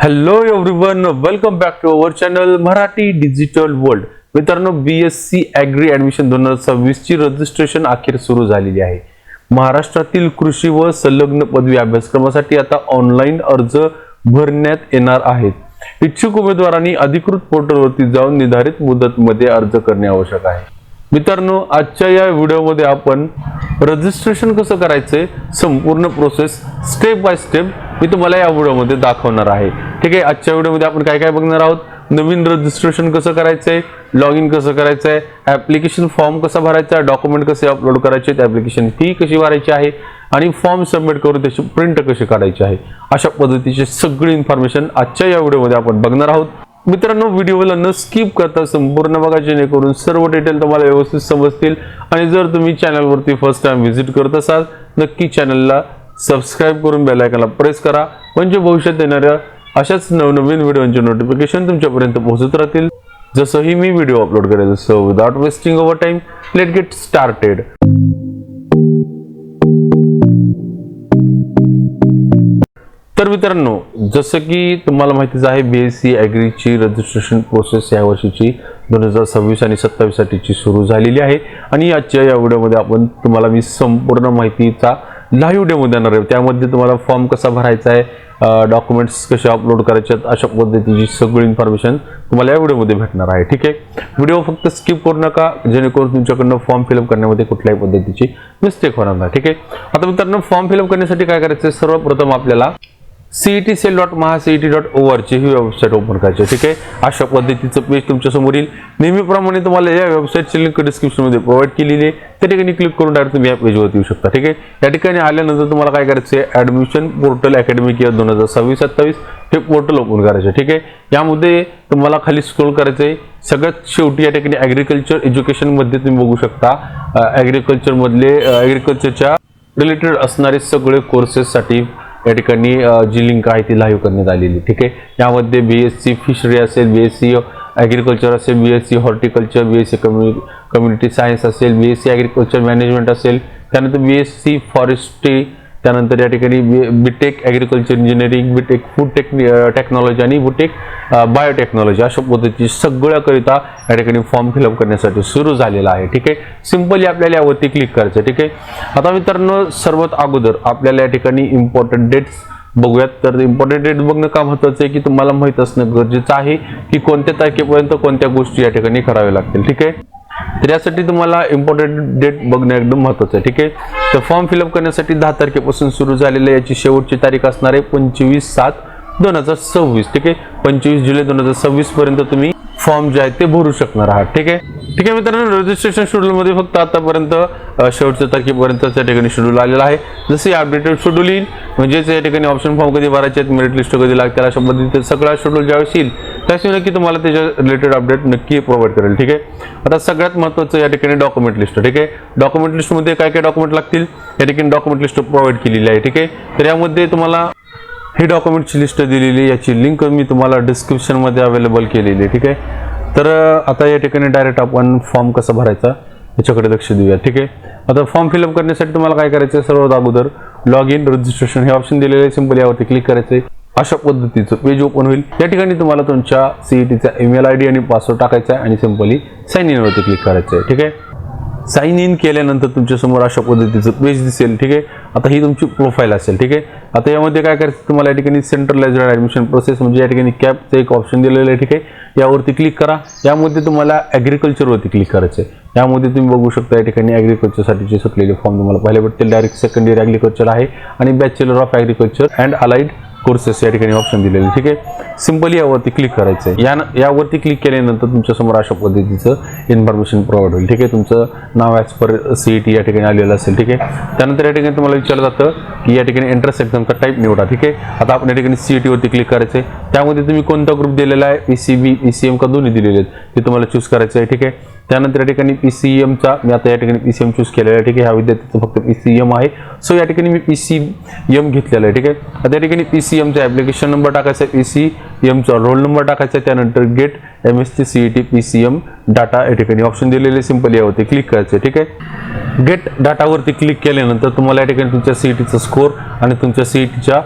Hello everyone, welcome back to our channel Marathi digital world. मित्रांनो, BSc agri admission 2026 ची registration अखेर सुरू झालेली आहे. महाराष्ट्रातील कृषी व संलग्न पदवी अभ्यासक्रमासाठी आता ऑनलाईन अर्ज भरण्यात येणार आहेत. इच्छुक उमेदवारांनी अधिकृत पोर्टलवरती जाऊन निर्धारित मुदतमध्ये अर्ज करणे आवश्यक आहे. मित्रांनो, आजच्या या व्हिडिओमध्ये आपण रजिस्ट्रेशन कसं करायचंय संपूर्ण प्रोसेस स्टेप बाय स्टेप मी तुम्हाला या व्हिडिओमध्ये दाखवणार आहे. ठीक आहे, आजच्या व्हिडिओमध्ये आपण काय काय बघणार आहोत. नवीन रजिस्ट्रेशन कसं करायचंय, लॉग इन कसं करायचंय, ऍप्लिकेशन फॉर्म कसा भरायचा, डॉक्युमेंट कसे अपलोड करायचे, ऍप्लिकेशन फी कशी भरायची आहे आणि फॉर्म सबमिट करून त्याची प्रिंट कशी काढायची आहे, अशा पद्धतीची सगळी इन्फॉर्मेशन आजच्या या व्हिडिओमध्ये आपण बघणार आहोत. मित्रांनो, व्हिडिओला न स्किप करता संपूर्ण बघा, जेणेकरून सर्व डिटेल तुम्हाला व्यवस्थित समजतील. आणि जर तुम्ही चॅनलवरती फर्स्ट टाइम व्हिजिट करत असाल, नक्की चॅनलला सबस्क्राइब करून बेल आयकॉनला प्रेस करा, म्हणजे भविष्यात येणाऱ्या अशाच नवनवीन व्हिडिओचे नोटिफिकेशन तुमच्यापर्यंत पोहोचत राहतील जसंही मी व्हिडिओ अपलोड करेल. So without wasting our time, let get started. तर मित्रांनो, जसं की तुम्हाला माहितीच आहे, BSc ॲग्रीची रजिस्ट्रेशन प्रोसेस या वर्षीची 2026 आणि 27 साठीची सुरू झालेली आहे. आणि आजच्या या व्हिडिओमध्ये आपण तुम्हाला मी संपूर्ण माहितीचा लाईव्ह डेमो देणार आहे. त्यामध्ये तुम्हाला फॉर्म कसा भरायचा आहे, डॉक्युमेंट्स कसे अपलोड करायचे, अशा पद्धतीची सगळी इन्फॉर्मेशन तुम्हाला या व्हिडिओमध्ये भेटणार आहे. ठीक आहे, व्हिडिओ फक्त स्किप करू नका, जेणेकरून तुमच्याकडनं फॉर्म फिलअप करण्यामध्ये कुठल्याही पद्धतीची मिस्टेक होणार नाही. ठीक आहे, आता मित्रांनो, फॉर्म फिलअप करण्यासाठी काय करायचं, सर्वप्रथम आपल्याला cetcell.mahacet.org ही वेबसाईट ओपन करायची. ठीक आहे, अशा पद्धतीचं पेज तुमच्या समोर येईल. नेहमीप्रमाणे तुम्हाला या वेबसाईटची लिंक डिस्क्रिप्शनमध्ये प्रोव्हाइड केलेली आहे. त्या ठिकाणी क्लिक करून डायरेक्ट तुम्ही या पेजवरती येऊ शकता. ठीक आहे, या ठिकाणी आल्यानंतर तुम्हाला काय करायचं आहे, ॲडमिशन पोर्टल अकॅडमिक इयर 2026-27 हे पोर्टल ओपन करायचं. ठीक आहे, यामध्ये तुम्हाला खाली स्क्रोल करायचं आहे. सगळ्यात शेवटी या ठिकाणी ॲग्रिकल्चर एज्युकेशनमध्ये तुम्ही बघू शकता, ॲग्रिकल्चरच्या रिलेटेड असणारे सगळे कोर्सेससाठी या ठिकाणी जी लिंक आहे ती लाईव्ह करण्यात आलेली. ठीक आहे, यामध्ये BSc फिशरी असेल, BSc ॲग्रिकल्चर असेल, BSc horticulture, BSc community science असेल, BSc ॲग्रिकल्चर मॅनेजमेंट असेल, त्यानंतर BSc फॉरेस्ट्री, त्यानंतर या ठिकाणी B Tech agriculture engineering, B Tech food technology आणि बीटेक बायोटेक्नॉलॉजी, अशा पद्धतीची सगळ्याकरिता या ठिकाणी फॉर्म फिलअप करण्यासाठी सुरू झालेला आहे. ठीक आहे, सिंपली आपल्याला यावरती क्लिक करायचं. ठीक आहे, आता मित्रांनो, सर्वात अगोदर आपल्याला या ठिकाणी इम्पॉर्टंट डेट्स बघूयात. तर इम्पॉर्टंट डेट बघणं का महत्त्वाचं आहे की तुम्हाला माहित असणं गरजेचं आहे की कोणत्या तारखेपर्यंत कोणत्या गोष्टी या ठिकाणी कराव्या लागतील. ठीक आहे, तर यासाठी तुम्हाला इम्पॉर्टंट डेट बघणं एकदम महत्त्वाचं आहे. ठीक आहे, तर फॉर्म फिलअप करण्यासाठी 10 तारखेपासून सुरू झालेलं याची शेवटची तारीख असणार आहे 25/7/2026. ठीक आहे, 25 जुलै 2026 पर्यंत तुम्ही फॉर्म जे आहे ते भरू शकणार आहात. ठीक आहे, ठीक आहे मित्रांनो, रजिस्ट्रेशन शेड्यूलमध्ये फक्त आतापर्यंत शेवटच्या तारखेपर्यंत या ठिकाणी शेड्यूल आलेला आहे. जसे अपडेटेड शेड्यूल येईल, म्हणजेच या ठिकाणी ऑप्शन फॉर्म कधी भरायचे आहेत, मेरिट लिस्ट कधी लागतील, अशा पद्धतीने सगळा शेड्यूल ज्यावेळेस येईल त्यावेळेस नक्की तुम्हाला त्याच्या रिलेटेड अपडेट नक्की प्रोव्हाइड करेल. ठीक आहे, आता सगळ्यात महत्त्वाचं या ठिकाणी डॉक्युमेंट लिस्ट. ठीक आहे, डॉक्युमेंट लिस्टमध्ये काय काय डॉक्युमेंट लागतील या ठिकाणी डॉक्युमेंट लिस्ट प्रोव्हाइड केलेली आहे. ठीक आहे, तर यामध्ये तुम्हाला ही डॉक्युमेंटची लिस्ट दिलेली, याची लिंक मी तुम्हाला डिस्क्रिप्शनमध्ये अवेलेबल केलेली आहे. ठीक आहे, तर आता या ठिकाणी डायरेक्ट आपण फॉर्म कसा भरायचा याच्याकडे लक्ष देऊया. ठीक आहे, आता फॉर्म फिलअप करण्यासाठी तुम्हाला काय करायचं आहे, सर्वात अगोदर लॉग इन रजिस्ट्रेशन हे ऑप्शन दिलेलं आहे. सिंपली यावरती क्लिक करायचं आहे. अशा पद्धतीचं पेज ओपन होईल. या ठिकाणी तुम्हाला तुमच्या CETचा ईमेल ID आणि पासवर्ड टाकायचा आहे आणि सिंपली साइन इन वरती क्लिक करायचं आहे. ठीक आहे, साइन इन केल्यानंतर तुमच्या समोर अशा पद्धतीचं पेज दिसेल. ठीक आहे, आता ही तुमची प्रोफाईल असेल. ठीक आहे, आता यामध्ये काय करायचं, तुम्हाला या ठिकाणी सेंट्रलाइज्ड ॲडमिशन प्रोसेस म्हणजे या ठिकाणी कॅपचं एक ऑप्शन दिलेलं आहे. ठीक आहे, यावरती क्लिक करा. यामध्ये तुम्हाला ॲग्रिकल्चरवरती क्लिक करायचं आहे. यामध्ये तुम्ही बघू शकता या ठिकाणी ॲग्रिकल्चरसाठीचे सुटलेले फॉर्म तुम्हाला पाहायला भेटतील. डायरेक्ट सेकंड इयर ॲग्रिकल्चर आहे आणि bachelor of agriculture and allied courses या ठिकाणी ऑप्शन दिलेले. ठीक आहे, सिंपली यावरती क्लिक करायचं आहे. यावरती क्लिक केल्यानंतर तुमच्या समोर अशा पद्धतीचं इन्फॉर्मेशन प्रोव्हाइड होईल. ठीक आहे, तुमचं नाव ॲज पर CET या ठिकाणी आलेलं असेल. ठीक आहे, त्यानंतर या ठिकाणी तुम्हाला विचारलं जातं की या ठिकाणी एंट्रन्स एक्झामचा टाईप निवडा. ठीक आहे, आता आपण या ठिकाणी CET वरती क्लिक करायचं आहे. त्यामध्ये तुम्ही कोणता ग्रुप दिलेला आहे, PCB PCM का दोन्ही दिलेले आहेत ते तुम्हाला चूज करायचं आहे. ठीक आहे, त्यानंतर या ठिकाणी PCMचा मी आता या ठिकाणी PCM चूज केलेला आहे. ठीक आहे, ह्या विद्यार्थ्याचं फक्त PCM आहे. सो या ठिकाणी मी PCM घेतलेला आहे. ठीक आहे, आता या ठिकाणी PCMचा ॲप्लिकेशन नंबर टाकायचा आहे, PCMचा रोल नंबर टाकायचा आहे, त्यानंतर get MSc CET PCM data या ठिकाणी ऑप्शन दिलेले. सिंपली यावरती क्लिक करायचं आहे. ठीक आहे, गेट डाटावरती क्लिक केल्यानंतर तुम्हाला या ठिकाणी तुमच्या CETचा स्कोर आणि तुमच्या CETच्या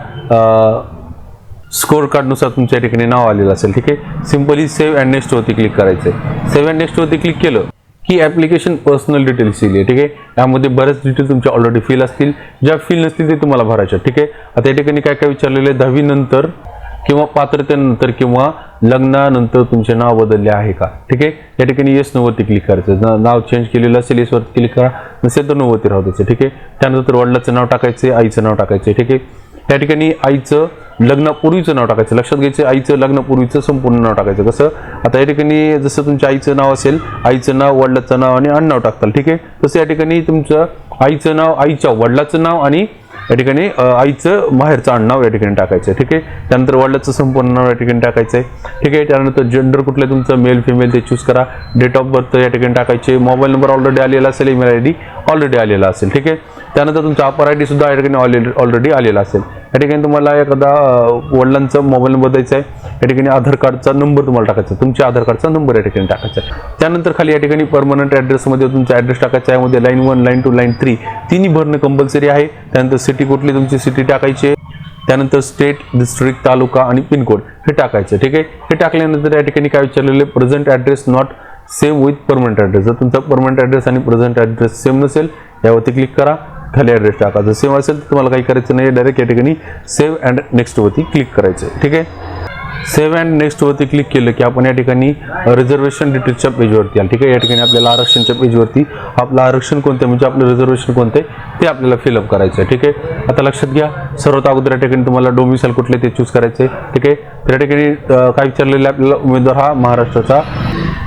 स्कोर कार्डनुसार तुमच्या ठिकाणी नाव आलेलं असेल. ठीक आहे, सिंपली सेव्ह अँड नेक्स्ट वरती क्लिक करायचं आहे. सेव्ह अँड नेक्स्ट वरती क्लिक केलं की ॲप्लिकेशन पर्सनल डिटेल्स दिली आहे. ठीक आहे, यामध्ये बरेच डिटेल तुमच्या ऑलरेडी फिल असतील, ज्या फिल नसतील ते तुम्हाला भरायच्या. ठीक आहे, आता या ठिकाणी काय काय विचारलेलं आहे, 10वी नंतर किंवा पात्रतेनंतर किंवा लग्नानंतर तुमचे नाव बदलले आहे का. ठीक आहे, या ठिकाणी येस नो वरती क्लिक करायचं. नाव चेंज केलेलं असेल येस वरती क्लिक करा, नसेल तर नो वरती राहू द्यायचं. ठीक आहे, त्यानंतर वडिलाचं नाव टाकायचं, आईचं नाव टाकायचं. ठीक आहे, त्या ठिकाणी आईचं लग्नापूर्वीचं नाव टाकायचं. लक्षात घ्यायचं, आईचं लग्नापूर्वीचं संपूर्ण नाव टाकायचं. कसं, आता या ठिकाणी जसं तुमच्या आईचं नाव असेल, आईचं नाव, वडिलाचं नाव आणि आडनाव टाकताल. ठीक आहे, तसं या ठिकाणी तुमचं आईचं नाव, आईच्या वडिलाचं नाव आणि या ठिकाणी आईचं माहेरचं आडनाव या ठिकाणी टाकायचं आहे. ठीक आहे, त्यानंतर वडिलाचं संपूर्ण नाव या ठिकाणी टाकायचं आहे. ठीक आहे, त्यानंतर जेंडर कुठलं तुमचं, मेल फिमेल ते चूज करा. डेट ऑफ बर्थ या ठिकाणी टाकायचे. मोबाईल नंबर ऑलरेडी आलेला असेल, ईमेल आय डी ऑलरेडी आलेला असेल. ठीक आहे, त्यानंतर तुमचा अपर आय डी सुद्धा या ठिकाणी ऑलरेडी आलेला असेल. या ठिकाणी तुम्हाला एखादा वडिलांचा मोबाईल नंबर द्यायचा आहे. या ठिकाणी आधार कार्डचा नंबर तुम्हाला टाकायचा, तुमच्या आधार कार्डचा नंबर या ठिकाणी टाकायचा आहे. त्यानंतर खाली या ठिकाणी परमनंट ॲड्रेसमध्ये तुमचा ॲड्रेस टाकायचा आहे. यामध्ये लाईन 1, लाईन 2, लाईन 3 तिन्ही भरणं कंपल्सरी आहे. त्यानंतर सिटी कुठली तुमची सिटी टाकायची. त्यानंतर स्टेट, डिस्ट्रिक्ट, तालुका आणि पिनकोड हे टाकायचं. ठीक आहे, हे टाकल्यानंतर या ठिकाणी काय विचारलेलं आहे, present address not same with permanent address. जर तुमचा परमनंट ॲड्रेस आणि प्रेझेंट ॲड्रेस सेम नसेल यावरती क्लिक करा. खाली ॲड्रेस टाकायचं. सेम असेल तर तुम्हाला काही करायचं नाही, डायरेक्ट या ठिकाणी सेव्ह अँड नेक्स्ट वरती क्लिक करायचं. ठीक आहे, सेव्ह अँड नेक्स्ट वरती क्लिक केलं की आपण या ठिकाणी रिझर्वेशन डिटेल्सच्या पेजवरती आलं. ठीक आहे, या ठिकाणी आपल्याला आरक्षणच्या पेजवरती आपलं आरक्षण कोणते म्हणजे आपलं रिझर्वेशन कोणते ते आपल्याला फिलअप करायचं आहे. ठीक आहे, आता लक्षात घ्या, सर्वात अगोदर या ठिकाणी तुम्हाला डोमिसाईल कुठले ते चूज करायचे आहे. ठीक आहे, तर या ठिकाणी काय विचारलेलं आहे आपल्याला, उमेदवार हा महाराष्ट्राचा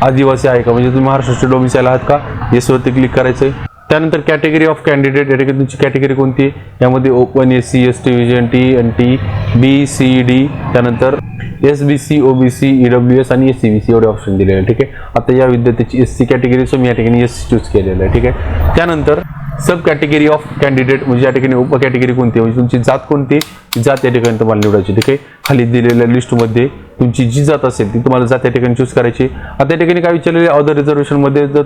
आदिवासी आहे का, म्हणजे तुम्ही महाराष्ट्राचे डोमिसाईल आहात का, येस वरती क्लिक करायचं आहे. त्यानंतर कॅटेगरी ऑफ कॅन्डिडेट, या ठिकाणी तुमची कॅटेगरी कोणती आहे, यामध्ये open, SC, ST, VGNT, NT, BCD, त्यानंतर SBC, OBC, EWS आणि SCBC एवढे ऑप्शन दिलेले आहे. ठीक आहे, आता या विद्यार्थ्याची SC कॅटेगरी मी या ठिकाणी SC चूज केलेलं आहे. ठीक आहे, त्यानंतर सब कॅटेगरी ऑफ कॅन्डिडेट म्हणजे या ठिकाणी उप कॅटेगरी कोणती आहे, म्हणजे तुमची जात कोणती, जात या ठिकाणी तुम्हाला निवडायची. ठीक आहे, खाली दिलेल्या लिस्टमध्ये तुमची जी जात असेल ती तुम्हाला जात या ठिकाणी चूज करायची. आता या ठिकाणी काय विचारलेले, अदर रिझर्वेशनमध्ये जर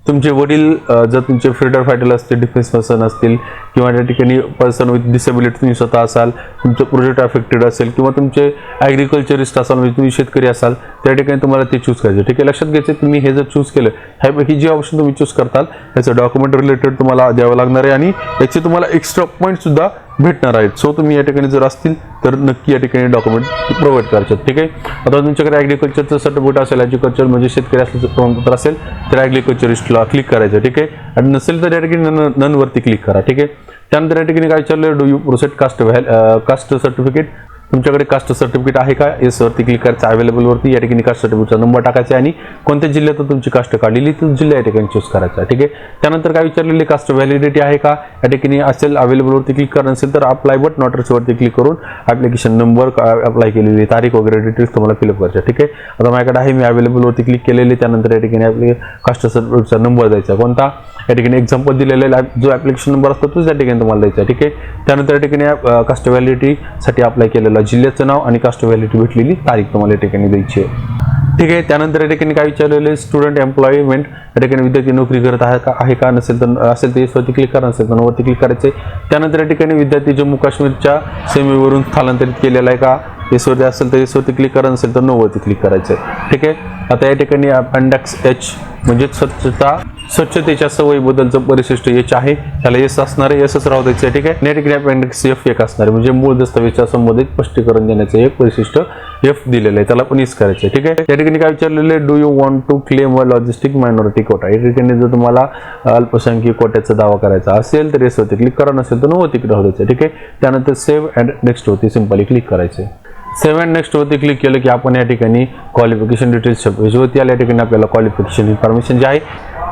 तुमचे वडील जर तुमचे फ्रीडम फायटर असतील, डिफेन्स पर्सन असतील किंवा त्या ठिकाणी पर्सन विथ डिसेबिलिटी तुम्ही स्वतः असाल, तुमचं प्रोजेक्ट अफेक्टेड असेल किंवा तुमचे ॲग्रिकल्चरिस्ट असाल म्हणजे तुम्ही शेतकरी असाल, त्या ठिकाणी तुम्हाला ते चूज करायचं. ठीक आहे, लक्षात घ्यायचं, तुम्ही हे जर चूज केलं ह्यापैकी जे ऑप्शन तुम्ही चूज करताल त्याचं डॉक्युमेंट रिलेटेड तुम्हाला द्यावं लागणार आहे आणि याचे तुम्हाला एक्स्ट्रा पॉईंट सुद्धा भेटणार आहेत. सो तुम्ही या ठिकाणी जर असतील तर नक्की या ठिकाणी डॉक्युमेंट प्रोव्हाइड करायचे. ठीक आहे, आता तुमच्याकडे ॲग्रिकल्चरचं सर्टिफिकेट असेल, ॲग्रिकल्चर म्हणजे शेतकरी असल्याचं प्रमाणपत्र असेल तर ॲग्रिकल्चरिस्टला क्लिक करायचं. ठीक आहे, आणि नसेल तर या ठिकाणी नन वरती क्लिक करा. ठीक आहे, त्यानंतर या ठिकाणी काय विचारलं, do you proceed caste certificate, तुमच्याकडे कास्ट सर्टिफिकेट आहे का, येस वरती क्लिक करायचं. अवेलेबल वरती या ठिकाणी कास्ट सर्टिफिकेटचा नंबर टाकायचा आणि कोणत्या जिल्ह्यात तुमची कास्ट काढलेली तो जिल्हा या ठिकाणी चूज करायचा. ठीक आहे, त्यानंतर काय विचारलेली, कास्ट व्हॅलिडिटी आहे का, या ठिकाणी असेल अवेलेबल वरती क्लिक करा, नसेल तर अप्लाय बट नॉट वरती क्लिक करून ॲप्लिकेशन नंबर, अप्लाय केलेली तारीख वगैरे डिटेल्स तुम्हाला फिलअप करायच्या. ठीक आहे, आता माझ्याकडे आहे, मी अवेलेबल वरती क्लिक केलेली. त्यानंतर या ठिकाणी आपले कास्ट सर्टिफिकेटचा नंबर द्यायचा कोणता, या ठिकाणी एक्झाम्पल दिलेला जो ॲप्लिकेशन नंबर असतो तोच या ठिकाणी तुम्हाला द्यायचा. ठीक आहे, त्यानंतर या ठिकाणी कास्ट व्हॅलिडिटीसाठी अप्लाय केलेला जिल्ह्याचं नाव आणि कास्ट व्हॅलिडिटी भेटलेली तारीख तुम्हाला या ठिकाणी द्यायची आहे. ठीक आहे, त्यानंतर या ठिकाणी काय विचारलेलं आहे, स्टुडंट एम्प्लॉयमेंट, या ठिकाणी विद्यार्थी नोकरी करत आहे का नसेल तर असेल तर येसवरती क्लिक करा, नसेल तर नोवरती क्लिक करायचे. त्यानंतर या ठिकाणी विद्यार्थी जम्मू काश्मीरच्या सीमेवरून स्थलांतरित केलेला आहे का, येसवरती असेल तर येसवरती क्लिक करा, नसेल तर नोवरती क्लिक करायचं आहे. ठीक आहे, आता या ठिकाणी अपेंडिक्स H म्हणजे स्वच्छतेच्या सवयीबद्दलचं परिशिष्ट H आहे, त्याला येस असणार आहे, येसच राहू द्यायचं आहे. ठीक आहे, या ठिकाणी अपेंडिक्स F एक असणार आहे, म्हणजे मूळ दस्तावेजच्या संबंधित स्पष्टीकरण देण्याचं एक परिशिष्ट F दिलेलं आहे, त्याला पण येस करायचं आहे. ठीक आहे, या ठिकाणी काय विचारलेलं आहे, do you want to claim a logistic minority quota, या ठिकाणी जर तुम्हाला अल्पसंख्याक कोट्याचा दावा करायचा असेल तर येस वरती क्लिक करा, नसेल तर नोवरती क्लिक राहू द्यायचं. ठीक आहे, त्यानंतर सेव्ह अँड नेक्स्ट वरती सिंपली क्लिक करायचं आहे. सेव्ह अँड नेक्स्ट वरती क्लिक केलं की आपण या ठिकाणी क्वालिफिकेशन डिटेल्स पेजवरती आल्या. या ठिकाणी आपल्याला क्वालिफिकेशन इन्फॉर्मेशन जी आहे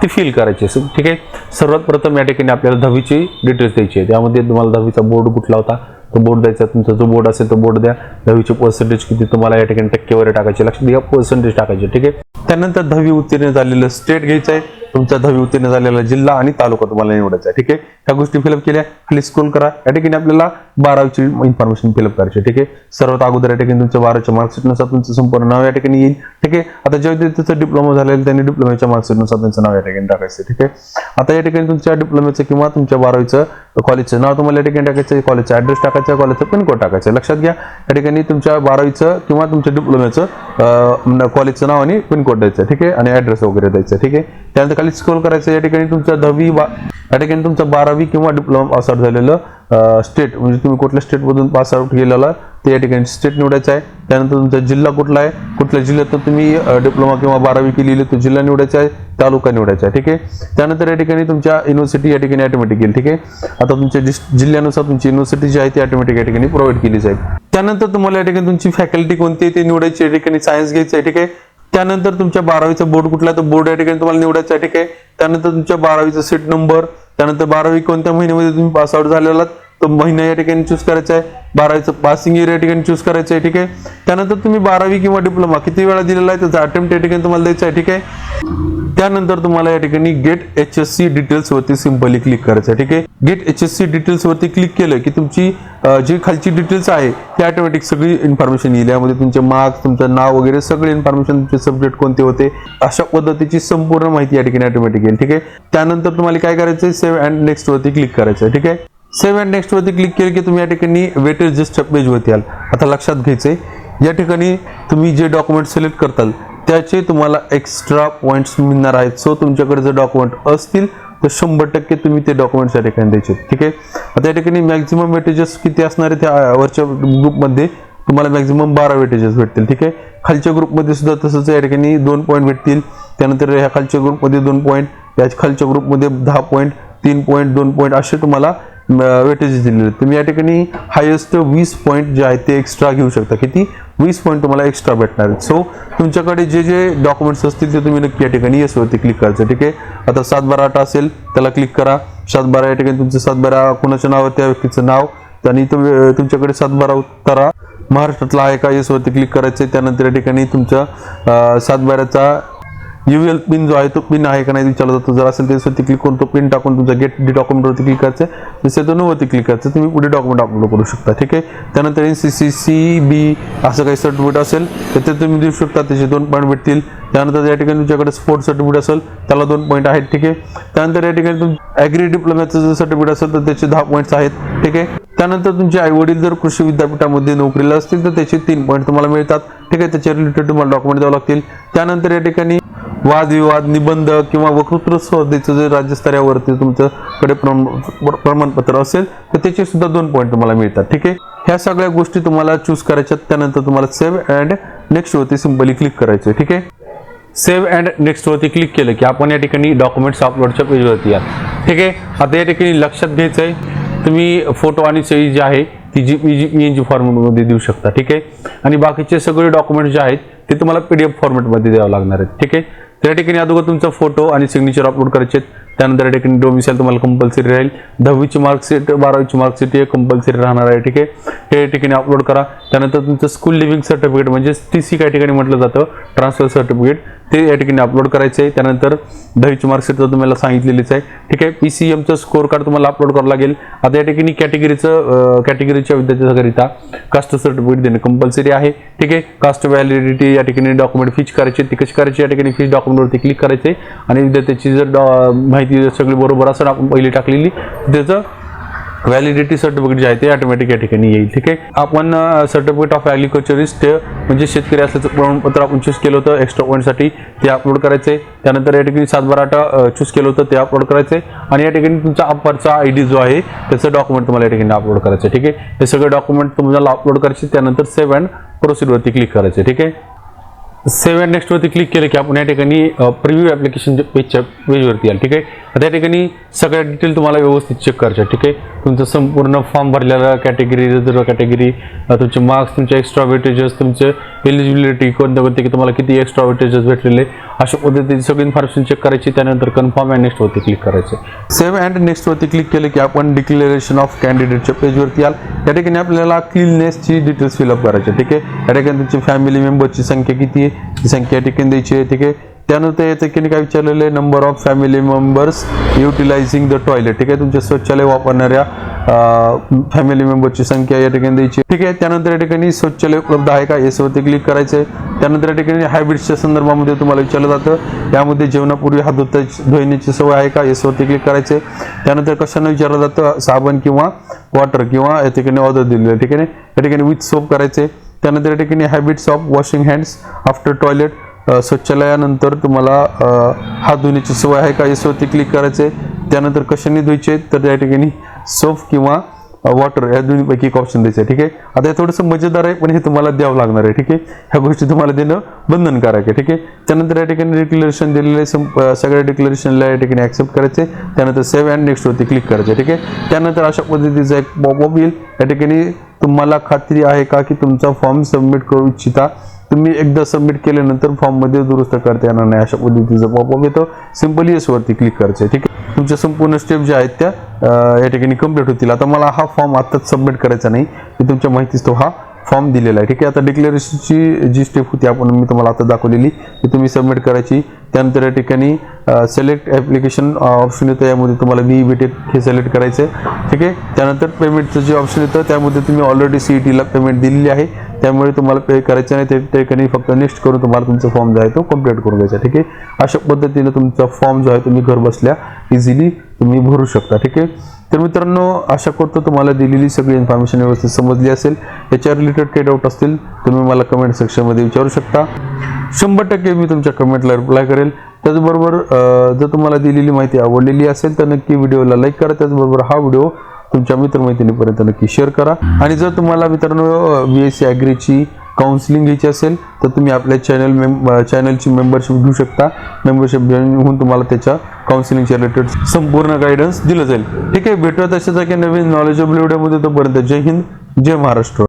ती फिल करायची आहे. ठीक आहे, सर्वात प्रथम या ठिकाणी आपल्याला 10वीची डिटेल्स द्यायची आहे. त्यामध्ये तुम्हाला 10वीचा बोर्ड कुठला होता तो बोर्ड द्यायचा, तुमचा जो बोर्ड असेल तो बोर्ड द्या. 10वीचे पर्सेंटेज किती तुम्हाला या ठिकाणी टक्केवारी टाकायची, लक्षात घ्या पर्सेंटेज टाकायचे. ठीक आहे, त्यानंतर 10वी उत्तीर्ण झालेलं स्टेट घ्यायचं आहे, तुमचा 10वी उत्तीर्ण झालेला जिल्हा आणि तालुका तुम्हाला निवडायचा आहे. ठीक आहे, ह्या गोष्टी फिलअप केल्या. खाली स्क्रोल करा. या ठिकाणी आपल्याला 12वीची इन्फॉर्मेशन फिलअप करायची. ठीक आहे, सर्वात अगोदर या ठिकाणी तुमच्या 12च्या मार्कशीटनुसार तुमचं संपूर्ण नाव या ठिकाणी येईल. ठीक आहे, आता ज्या विद्यार्थ्याचा डिप्लोमा झालेला त्यांनी डिप्लोमाच्या मार्कशीटनुसार त्यांचं नाव या ठिकाणी टाकायचं. ठीक आहे, आता या ठिकाणी तुमच्या डिप्लोमाचं किंवा तुमच्या 12वीचं कॉलेजचं नाव तुम्हाला या ठिकाणी टाकायचं, कॉलेजचा ॲड्रेस टाकायचा, कॉलेजचा पिनकोड टाकायचा. लक्षात घ्या, या ठिकाणी तुमच्या 12वीचं किंवा तुमच्या डिप्लोमाचं कॉलेजचं नाव आणि पिनकोड द्यायचं. ठीक आहे, आणि ॲड्रेस वगैरे द्यायचं. ठीक आहे, त्यानंतर खाली स्क्रोल करायचं. या ठिकाणी तुमच्या 10वी या ठिकाणी तुमचं 12वी किंवा डिप्लोमा पास आउट झालेलं स्टेट, म्हणजे तुम्ही कुठल्या स्टेटमधून पास आउट केलेला ते या ठिकाणी स्टेट निवडायचं आहे. त्यानंतर तुमचा जिल्हा कुठला आहे, कुठल्या जिल्ह्यातून तुम्ही डिप्लोमा किंवा 12वी केलेली तो जिल्हा निवडायचा आहे, तालुका निवडायचा आहे. ठीक आहे, त्यानंतर या ठिकाणी तुमच्या युनिव्हर्सिटी या ठिकाणी ऑटोमॅटिक येईल. ठीक आहे, आता तुमच्या जिल्ह्यानुसार तुमची युनिव्हर्सिटी जी आहे ती ऑटोमॅटिक या ठिकाणी प्रोव्हाइड केली जाईल. त्यानंतर तुम्हाला या ठिकाणी तुमची फॅकल्टी कोणती आहे ते निवडायची. या ठिकाणी सायन्स घ्यायचं आहे. ठीक आहे, त्यानंतर तुमच्या 12वीचा बोर्ड कुठला आहे, तो बोर्ड या ठिकाणी तुम्हाला निवडायचा आहे. ठीक आहे, त्यानंतर तुमच्या 12वीचा सीट नंबर, त्यानंतर 12वी कोणत्या महिन्यामध्ये तुम्ही पास आउट झालेला तो महिना या ठिकाणी चूज करायचा आहे. 12वीचं पासिंग इयर या ठिकाणी चूज करायचं आहे. ठीक आहे, त्यानंतर तुम्ही 12वी किंवा डिप्लोमा किती वेळा दिलेला आहे त्याचा अटेम्प्ट या ठिकाणी तुम्हाला द्यायचा आहे. ठीक आहे, त्यानंतर तुम्हाला या ठिकाणी गेट HSC डिटेल्स वरती सिंपली क्लिक करायचं आहे. ठीक आहे, गेट HSC डिटेल्स वरती क्लिक केलं की तुमची जी खालची डिटेल्स आहे ती ऑटोमॅटिक सगळी इन्फॉर्मेशन येईल. यामध्ये तुमचे मार्क्स, तुमचं नाव वगैरे सगळे इन्फॉर्मेशन, तुमचे सब्जेक्ट कोणते होते अशा पद्धतीची संपूर्ण माहिती या ठिकाणी ऑटोमॅटिक येईल. ठीक आहे, त्यानंतर तुम्हाला काय करायचं आहे, सेव्ह अँड नेक्स्ट वरती क्लिक करायचं आहे. ठीक आहे, सेव्ह अँड नेक्स्ट वरती क्लिक केलं की तुम्ही या ठिकाणी वेटेजेसच्या पेजवरती याल. आता लक्षात घ्यायचंय, या ठिकाणी तुम्ही जे डॉक्युमेंट सिलेक्ट करताल त्याचे तुम्हाला एक्स्ट्रा पॉईंट्स मिळणार आहेत. सो तुमच्याकडे जर डॉक्युमेंट असतील तर 100% तुम्ही ते डॉक्युमेंट्स या ठिकाणी द्यायचे. ठीक आहे, आता या ठिकाणी मॅक्झिमम वेटेजेस किती असणार आहे, त्या वरच्या ग्रुपमध्ये तुम्हाला मॅक्झिमम 12 वेटेजेस भेटतील. ठीक आहे, खालच्या ग्रुपमध्ये सुद्धा तसंच या ठिकाणी 2 पॉईंट भेटतील. त्यानंतर ह्या खालच्या ग्रुपमध्ये 2 पॉईंट, या खालच्या ग्रुपमध्ये 10 पॉईंट, 3 पॉईंट, 2 पॉईंट असे तुम्हाला वेटेजेस दिलेले. तुम्ही या ठिकाणी हायेस्ट 20 पॉईंट जे आहेत ते एक्स्ट्रा घेऊ शकता. किती? 20 पॉईंट तुम्हाला एक्स्ट्रा भेटणार आहेत. सो तुमच्याकडे जे जे डॉक्युमेंट्स असतील ते तुम्ही नक्की या ठिकाणी येस वरती क्लिक करायचं. ठीक आहे, आता 7/12 असेल त्याला क्लिक करा. 7/12 या ठिकाणी तुमचं 7/12 कोणाचं नाव आहे त्या व्यक्तीचं नाव, आणि तुमच्याकडे 7/12 उत्तरा महाराष्ट्रातला आहे का, येस वरती क्लिक करायचं. त्यानंतर या ठिकाणी तुमच्या 7/12चा UL पिन जो आहे तो पिन आहे का नाही विचारला जातो. जर असेल त्याच्यावरती क्लिक करून तो पिन टाकून तुमचा गेट डॉक्युमेंट वरती क्लिक करायचं. तसं वरती क्लिक करायचं, तुम्ही पुढे डॉक्युमेंट अपलोड करू शकता. ठीक आहे, त्यानंतर NCCB असं काही सर्टिफिकेट असेल तर ते तुम्ही देऊ शकता, त्याचे 2 पॉईंट भेटतील. त्यानंतर या ठिकाणी तुमच्याकडे स्पोर्ट्स सर्टिफिकेट असेल त्याला 2 पॉईंट आहेत. ठीक आहे, त्यानंतर या ठिकाणी तुमचं ॲग्री डिप्लोमाचं जर सर्टिफिकेट असेल तर त्याचे 10 पॉईंट्स आहेत. ठीक आहे, त्यानंतर तुमचे आईवडील जर कृषी विद्यापीठामध्ये नोकरीला असतील तर त्याचे 3 पॉईंट तुम्हाला मिळतात. ठीक आहे, त्याच्या रिलेटेड तुम्हाला डॉक्युमेंट द्यावं लागतील. त्यानंतर या ठिकाणी वादविवाद, निबंध किंवा वक्तृत्व स्पर्धेचं जर राज्यस्तरावरती तुमच्याकडे प्रमाणपत्र असेल तर त्याचे सुद्धा 2 पॉईंट तुम्हाला मिळतात. ठीक आहे, ह्या सगळ्या गोष्टी तुम्हाला चूज करायच्या. त्यानंतर तुम्हाला सेव्ह अँड नेक्स्ट वरती सिंपली क्लिक करायचं. ठीक आहे, सेव्ह अँड नेक्स्ट वरती क्लिक केलं की आपण या ठिकाणी डॉक्युमेंट्स अपलोडच्या पेजवरती या. ठीक आहे, आता या ठिकाणी लक्षात घ्यायचं आहे, तुम्ही फोटो आणि सही जी आहे ती PNG फॉर्मॅटमध्ये देऊ शकता. ठीक आहे, आणि बाकीचे सगळे डॉक्युमेंट जे आहेत ते तुम्हाला PDF फॉर्मॅटमध्ये द्यावं लागणार आहेत. ठीक आहे, त्या ठिकाणी अगोदर तुमचा फोटो आणि सिग्नेचर अपलोड करायचे. त्यानंतर या ठिकाणी डोमिसाईल तुम्हाला कंपल्सरी राहील. 10वीची मार्कशीट, 12वीची मार्कशीट हे कंपल्सरी राहणार आहे. ठीक आहे, हे ठिकाणी अपलोड करा. त्यानंतर तुमचं स्कूल लिव्हिंग सर्टिफिकेट म्हणजे TC काही ठिकाणी म्हटलं जातं, ट्रान्सफर सर्टिफिकेट, ते या ठिकाणी अपलोड करायचं आहे. त्यानंतर 10वीची मार्कशीट तर तुम्हाला सांगितलेलीच आहे. ठीक आहे, PCMचं स्कोर कार्ड तुम्हाला अपलोड करावं लागेल. आता या ठिकाणी कॅटेगरीच्या विद्यार्थ्यांकरिता कास्ट सर्टिफिकेट देणं कंपल्सरी आहे. ठीक आहे, कास्ट व्हॅलिडिटी या ठिकाणी डॉक्युमेंट फीच करायची, ती कशी करायची, या ठिकाणी फीच डॉक्युमेंटवरती क्लिक करायचे आणि विद्यार्थ्याची जर माहिती सगळी बरोबर असेल आपण पहिली टाकलेली त्याचं व्हॅलिडिटी सर्टिफिकेट जे आहे ते ऑटोमॅटिक या ठिकाणी येईल. ठीक आहे, आपण सर्टिफिकेट ऑफ ॲग्रिकल्चरिस्ट म्हणजे शेतकरी असल्याचं प्रमाणपत्र आपण चूज केलं होतं एक्स्ट्रा पॉईंटसाठी, ते अपलोड करायचे. त्यानंतर या ठिकाणी 7/12 चूज केलं होतं ते अपलोड करायचे आणि या ठिकाणी तुमचा अप्परचा ID जो आहे त्याचं डॉक्युमेंट तुम्हाला या ठिकाणी अपलोड करायचं. ठीक आहे, हे सगळे डॉक्युमेंट तुम्हाला अपलोड करायचे. त्यानंतर सेव्ह अँड प्रोसीड वरती क्लिक करायचे. ठीक आहे, सेव्ह अँड नेक्स्ट वरती क्लिक केलं की आपण या ठिकाणी प्रिव्ह्यू ॲप्लिकेशन पेजवरती याल. ठीक आहे, त्या ठिकाणी सगळ्या डिटेल तुम्हाला व्यवस्थित चेक करायच्या. ठीक आहे, तुमचं संपूर्ण फॉर्म भरलेला कॅटेगरी, रिझर्व कॅटेगरी, तुमचे मार्क्स, तुमचे एक्स्ट्रा वेटेजेस, तुमचे एलिजिबिलिटी कोणते की तुम्हाला किती एक्स्ट्रा वेटेजेस भेटलेले, अशा पद्धतीची सगळी इन्फॉर्मेशन चेक करायची. त्यानंतर कन्फर्म अँड नेक्स्ट वरती क्लिक करायचे. सेव्ह अँड नेक्स्ट वरती क्लिक केलं की आपण डिक्लेरेशन ऑफ कॅन्डिडेटच्या पेजवरती याल. या ठिकाणी आपल्याला क्लीननेसची डिटेल्स फिलअप करायचे. ठीक आहे, या ठिकाणी तुमची फॅमिली मेंबरची संख्या किती आहे ती संख्या या ठिकाणी द्यायची आहे. ठीक आहे, त्यानंतर या ठिकाणी काय विचारलेलं आहे, number of family members utilising the toilet. ठीक आहे, तुमच्या शौचालय वापरणाऱ्या फॅमिली मेंबरची संख्या या ठिकाणी द्यायची. ठीक आहे, त्यानंतर या ठिकाणी शौचालय उपलब्ध आहे का याच्यावरती क्लिक करायचं आहे. त्यानंतर या ठिकाणी हॅबिट्सच्या संदर्भामध्ये तुम्हाला विचारलं जातं, यामध्ये जेवणापूर्वी हात धुण्याची सवय आहे का याच्यावरती क्लिक करायचं आहे. त्यानंतर कशानं विचारलं जातं, साबण किंवा वॉटर किंवा या ठिकाणी ऑर्डर दिलेलं आहे. ठीक आहे, या ठिकाणी विथ सोप करायचे. त्यानंतर या ठिकाणी habits of washing hands after toilet, शौचालयानंतर तुम्हाला हात धुण्याची सवय आहे का याच्यावरती क्लिक करायचे. त्यानंतर कशाने धुवायचे, तर या ठिकाणी सोप किंवा वॉटर या दोन्हीपैकी एक ऑप्शन द्यायचं आहे. ठीक आहे, आता हे थोडंसं मजेदार आहे, पण हे तुम्हाला द्यावं लागणार आहे. ठीक आहे, ह्या गोष्टी तुम्हाला देणं बंधनकारक आहे. ठीक आहे, त्यानंतर या ठिकाणी डिक्लेरेशन दिलेलं आहे, सगळ्या डिक्लेरेशनला या ठिकाणी ऍक्सेप्ट करायचे. त्यानंतर सेव्ह अँड नेक्स्ट वरती क्लिक करायचे. ठीक आहे, त्यानंतर अशा पद्धतीचा एक पॉपअप येईल. या ठिकाणी तुम्हाला खात्री आहे का की तुमचा फॉर्म सबमिट करू इच्छिता, तुम्ही एकदा सबमिट केल्यानंतर फॉर्म मध्ये दुरुस्त करता येणार नाही अशा पद्धतीचं पॉपअप येतं. सिंपली येस वरती क्लिक करायचं. ठीक आहे, तुमच्या संपूर्ण स्टेप ज्या आहेत त्या या ठिकाणी कंप्लीट होतील. आता मला हा फॉर्म आताच सबमिट करायचा नाही, की तुमच्या माहितीच तो हा फॉर्म दिलेला आहे. ठीक आहे, आता डिक्लेरेशनची जी स्टेप होती मी तुम्हाला आता दाखवलेली ती तुम्ही सबमिट करायची. त्यानंतर या ठिकाणी सिलेक्ट ॲप्लिकेशन ऑप्शन येतं, यामध्ये तुम्हाला BE-BTech हे सिलेक्ट करायचं आहे. ठीक आहे, त्यानंतर पेमेंटचं जे ऑप्शन येतं त्यामध्ये तुम्ही ऑलरेडी CETला पेमेंट दिलेली आहे, त्यामुळे तुम्हाला पे करायचं नाही. त्या ठिकाणी फक्त नेक्स्ट करून तुम्हाला तुमचा फॉर्म जो आहे तो कंप्लीट करून घ्यायचा. ठीक आहे, अशा पद्धतीने तुमचा फॉर्म जो आहे तुम्ही घर बसल्या इझिली तुम्ही भरू शकता. ठीक आहे, तर मित्रांनो आशा करतो तुम्हाला दिलेली सगळी इन्फॉर्मेशन व्यवस्थित समजली असेल. याच्या रिलेटेड काही डाऊट असतील तुम्ही मला कमेंट सेक्शनमध्ये विचारू शकता. 100% मी तुमच्या कमेंटला रिप्लाय करेल. त्याचबरोबर जर तुम्हाला दिलेली माहिती आवडलेली असेल तर नक्की व्हिडिओला लाईक करा. त्याचबरोबर हा व्हिडिओ तुमच्या मित्रमैत्रिणीपर्यंत नक्की शेअर करा. आणि जर तुम्हाला मित्रांनो BSc ॲग्रीची काउन्सिलिंग घ्यायची असेल तर तुम्ही आपल्या चॅनलची मेंबरशिप घेऊ शकता. मेंबरशिप जॉईन होऊन तुम्हाला त्याच्या काउन्सिलिंगच्या रिलेटेड संपूर्ण गायडन्स दिलं जाईल. ठीक आहे, भेटूया तशाच नवीन नॉलेजेबल व्हिडिओमध्ये. तोपर्यंत जय हिंद, जय महाराष्ट्र.